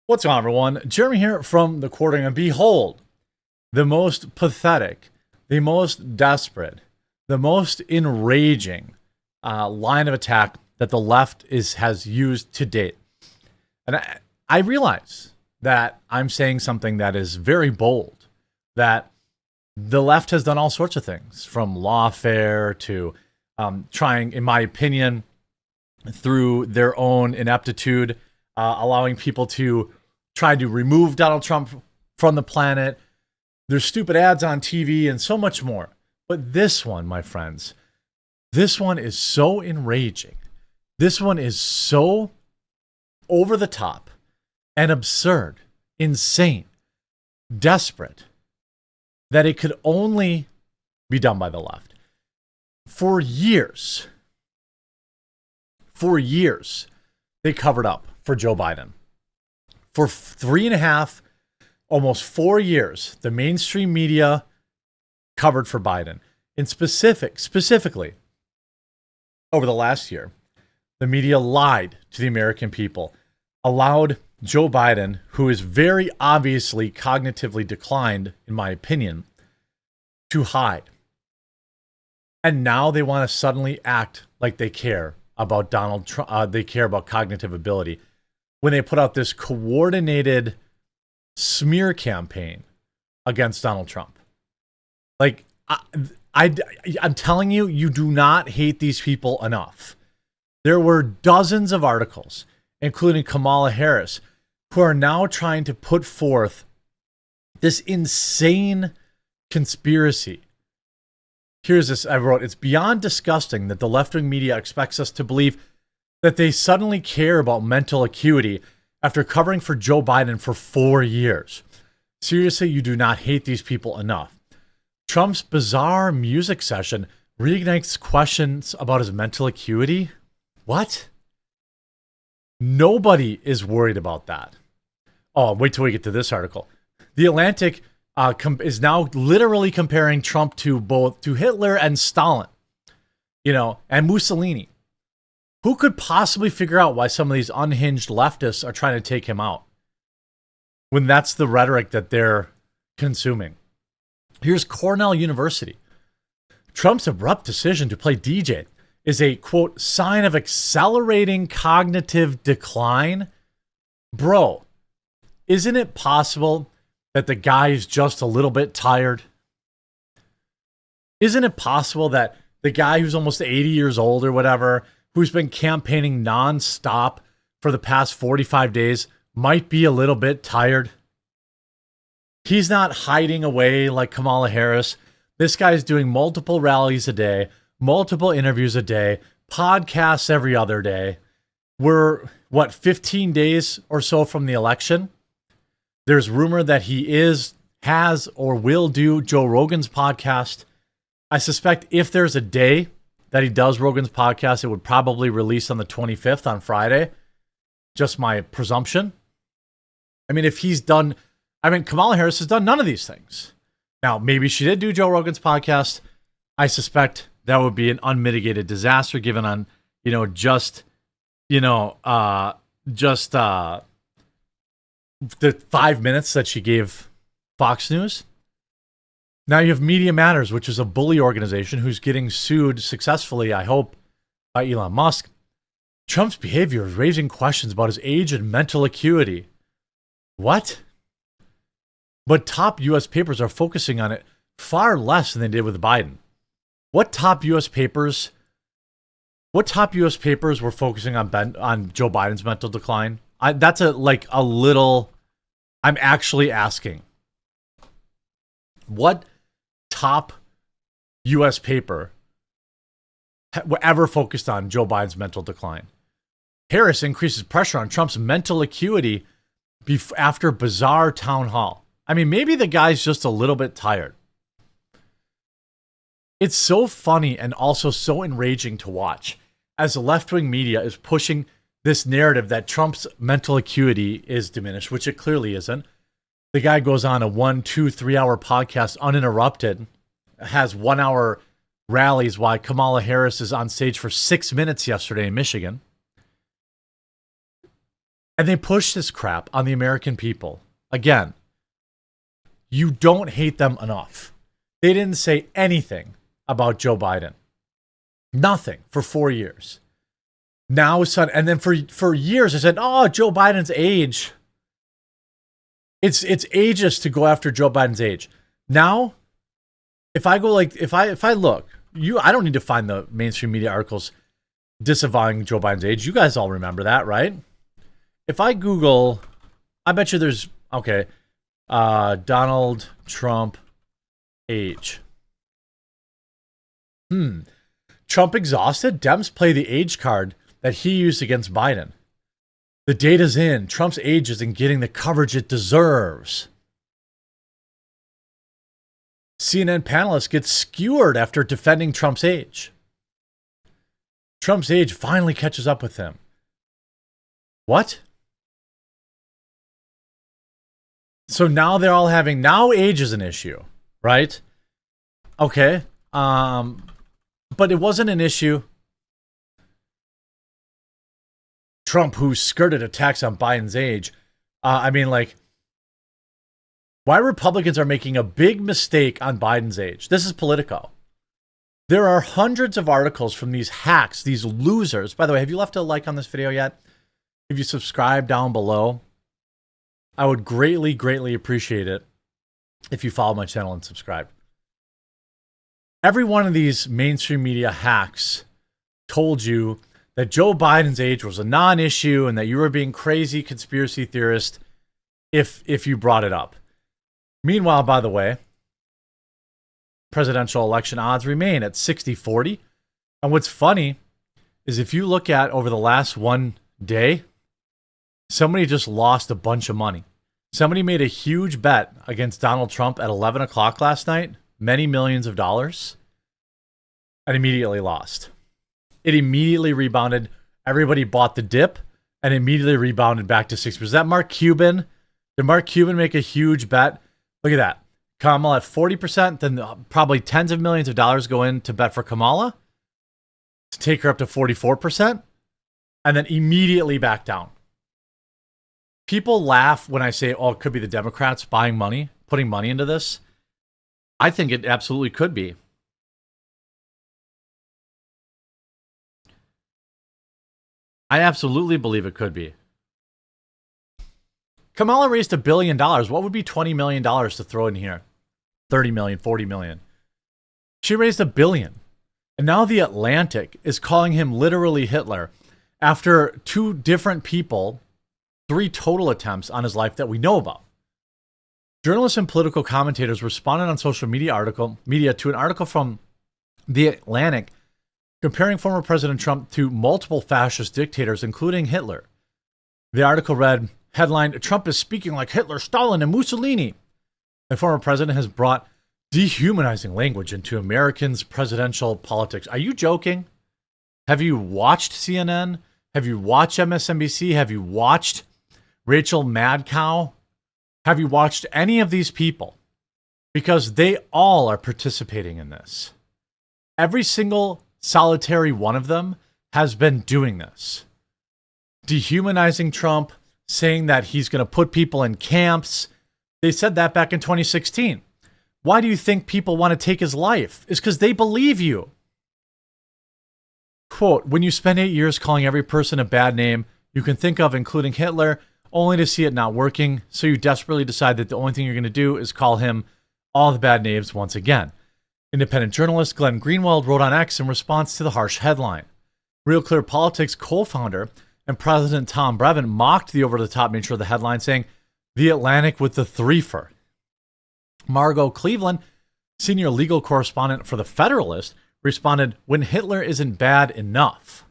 What's going on, everyone? Jeremy here from the Quartering, and behold, the most pathetic, the most desperate, the most enraging line of attack that the left has used to date. And I realize that I'm saying something that is very bold, that the left has done all sorts of things, from lawfare to trying, in my opinion, through their own ineptitude, allowing people to try to remove Donald Trump from the planet. There's stupid ads on TV and so much more. But this one, my friends, this one is so enraging. This one is so over the top and absurd, insane, desperate, that it could only be done by the left. For years, they covered up for Joe Biden. For 3.5, almost 4 years, the mainstream media covered for Biden. Specifically, over the last year, the media lied to the American people, allowed Joe Biden, who is very obviously cognitively declined, in my opinion, to hide. And now they want to suddenly act like they care about Donald Trump. They care about cognitive ability when they put out this coordinated smear campaign against Donald Trump. Like, I'm telling you, you do not hate these people enough. There were dozens of articles, including Kamala Harris, who are now trying to put forth this insane conspiracy. Here's this I wrote: it's beyond disgusting that the left-wing media expects us to believe that they suddenly care about mental acuity after covering for Joe Biden for 4 years. Seriously, you do not hate these people enough. Trump's bizarre music session reignites questions about his mental acuity. What? Nobody is worried about that. Oh, wait till we get to this article. The Atlantic is now literally comparing Trump to Hitler and Stalin, and Mussolini. Who could possibly figure out why some of these unhinged leftists are trying to take him out when that's the rhetoric that they're consuming? Here's Cornell University. Trump's abrupt decision to play DJ is a, quote, sign of accelerating cognitive decline. Bro, isn't it possible that the guy is just a little bit tired? Isn't it possible that the guy who's almost 80 years old or whatever, who's been campaigning nonstop for the past 45 days, might be a little bit tired? He's not hiding away like Kamala Harris. This guy's doing multiple rallies a day, multiple interviews a day, podcasts every other day. We're, 15 days or so from the election? There's rumor that he has, or will do Joe Rogan's podcast. I suspect if there's a day that he does Rogan's podcast, it would probably release on the 25th, on Friday. Just my presumption. I mean, Kamala Harris has done none of these things. Now, maybe she did do Joe Rogan's podcast. I suspect that would be an unmitigated disaster given on, the 5 minutes that she gave Fox News. Now you have Media Matters, which is a bully organization who's getting sued successfully, I hope, by Elon Musk. Trump's behavior is raising questions about his age and mental acuity. What? But top U.S. papers are focusing on it far less than they did with Biden. What top U.S. papers were focusing on Joe Biden's mental decline? I'm actually asking. What top U.S. paper ever focused on Joe Biden's mental decline? Harris increases pressure on Trump's mental acuity after bizarre town hall. I mean, maybe the guy's just a little bit tired. It's so funny and also so enraging to watch as the left-wing media is pushing this narrative that Trump's mental acuity is diminished, which it clearly isn't. The guy goes on a 1, 2, 3 hour podcast uninterrupted, has 1 hour rallies while Kamala Harris is on stage for 6 minutes yesterday in Michigan. And they push this crap on the American people. Again, you don't hate them enough. They didn't say anything about Joe Biden. Nothing for 4 years. Now, son, and then for years, I said, oh, Joe Biden's age. It's ageist to go after Joe Biden's age. Now, if I go like, if I look, I don't need to find the mainstream media articles disavowing Joe Biden's age. You guys all remember that, right? If I Google, I bet you there's, okay, Donald Trump age. Trump exhausted? Dems play the age card that he used against Biden. The data's in. Trump's age isn't getting the coverage it deserves. CNN panelists get skewered after defending Trump's age. Trump's age finally catches up with him. What? So now they're all having, now age is an issue, right? Okay. But it wasn't an issue. Trump, who skirted attacks on Biden's age. Why Republicans are making a big mistake on Biden's age. This is Politico. There are hundreds of articles from these hacks, these losers. By the way, have you left a like on this video yet? If you subscribe down below, I would greatly, greatly appreciate it if you follow my channel and subscribe. Every one of these mainstream media hacks told you that Joe Biden's age was a non-issue and that you were being crazy conspiracy theorist if you brought it up. Meanwhile, by the way, presidential election odds remain at 60-40. And what's funny is if you look at over the last one day, somebody just lost a bunch of money. Somebody made a huge bet against Donald Trump at 11 o'clock last night, many millions of dollars, and immediately lost. It immediately rebounded. Everybody bought the dip and immediately rebounded back to 6%. Was that Mark Cuban? Did Mark Cuban make a huge bet? Look at that. Kamala at 40%, then probably tens of millions of dollars go in to bet for Kamala to take her up to 44%, and then immediately back down. People laugh when I say, oh, it could be the Democrats buying money, putting money into this. I think it absolutely could be. I absolutely believe it could be. Kamala raised $1 billion. What would be $20 million to throw in here? 30 million, 40 million. She raised $1 billion. And now The Atlantic is calling him literally Hitler after 2 different people, 3 total attempts on his life that we know about. Journalists and political commentators responded on social media to an article from The Atlantic comparing former President Trump to multiple fascist dictators, including Hitler. The article read, headline, Trump is speaking like Hitler, Stalin, and Mussolini. The former president has brought dehumanizing language into Americans' presidential politics. Are you joking? Have you watched CNN? Have you watched MSNBC? Have you watched Rachel Madcow? Have you watched any of these people? Because they all are participating in this. Every single solitary one of them has been doing this. Dehumanizing Trump, saying that he's going to put people in camps. They said that back in 2016. Why do you think people want to take his life? It's because they believe you. Quote, when you spend 8 years calling every person a bad name you can think of, including Hitler, only to see it not working, so you desperately decide that the only thing you're going to do is call him all the bad names once again. Independent journalist Glenn Greenwald wrote on X in response to the harsh headline. Real Clear Politics co-founder and President Tom Brevin mocked the over-the-top nature of the headline, saying, The Atlantic with the threefer. Margot Cleveland, senior legal correspondent for The Federalist, responded, when Hitler isn't bad enough.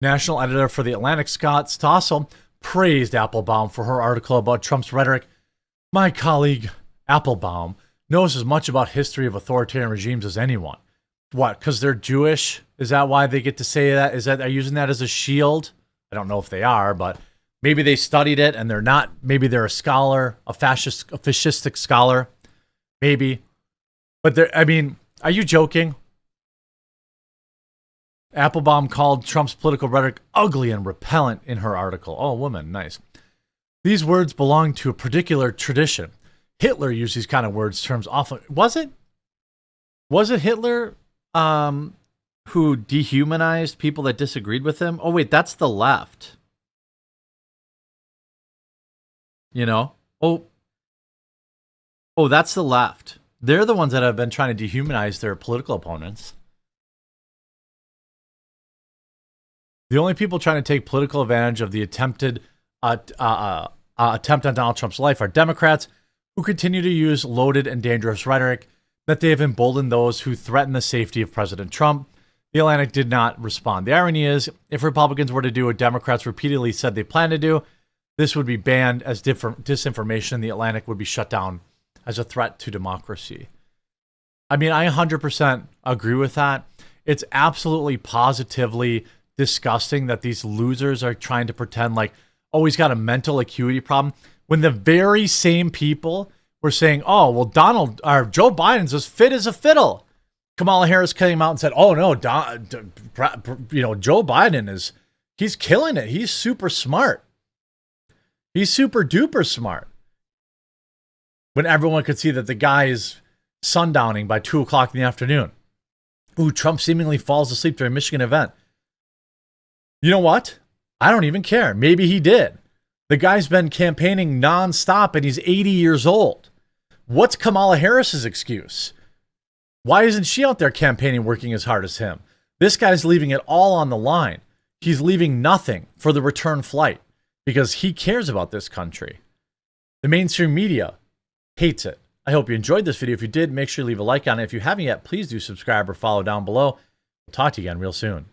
National editor for The Atlantic, Scott Stossel, praised Applebaum for her article about Trump's rhetoric. My colleague, Applebaum, knows as much about history of authoritarian regimes as anyone. What, because they're Jewish? Is that why they get to say that? Is that they're using that as a shield? I don't know if they are, but maybe they studied it and they're not. Maybe they're a scholar, a fascistic scholar. Maybe. But are you joking? Applebaum called Trump's political rhetoric ugly and repellent in her article. Oh, woman, nice. These words belong to a particular tradition. Hitler used these kind of terms often. Was it Hitler who dehumanized people that disagreed with him? Oh, wait, that's the left. You know? Oh, that's the left. They're the ones that have been trying to dehumanize their political opponents. The only people trying to take political advantage of the attempted attempt on Donald Trump's life are Democrats who continue to use loaded and dangerous rhetoric that they have emboldened those who threaten the safety of President Trump. The Atlantic did not respond. The irony is, if Republicans were to do what Democrats repeatedly said they plan to do, this would be banned as disinformation. The Atlantic would be shut down as a threat to democracy. I mean, I 100% agree with that. It's absolutely positively disgusting that these losers are trying to pretend like, oh, he's got a mental acuity problem, when the very same people were saying, oh, well, Joe Biden's as fit as a fiddle. Kamala Harris came out and said, oh, no, Joe Biden he's killing it. He's super smart. He's super duper smart. When everyone could see that the guy is sundowning by 2 o'clock in the afternoon. Ooh, Trump seemingly falls asleep during a Michigan event. You know what? I don't even care. Maybe he did. The guy's been campaigning nonstop and he's 80 years old. What's Kamala Harris's excuse? Why isn't she out there campaigning, working as hard as him? This guy's leaving it all on the line. He's leaving nothing for the return flight because he cares about this country. The mainstream media hates it. I hope you enjoyed this video. If you did, make sure you leave a like on it. If you haven't yet, please do subscribe or follow down below. We'll talk to you again real soon.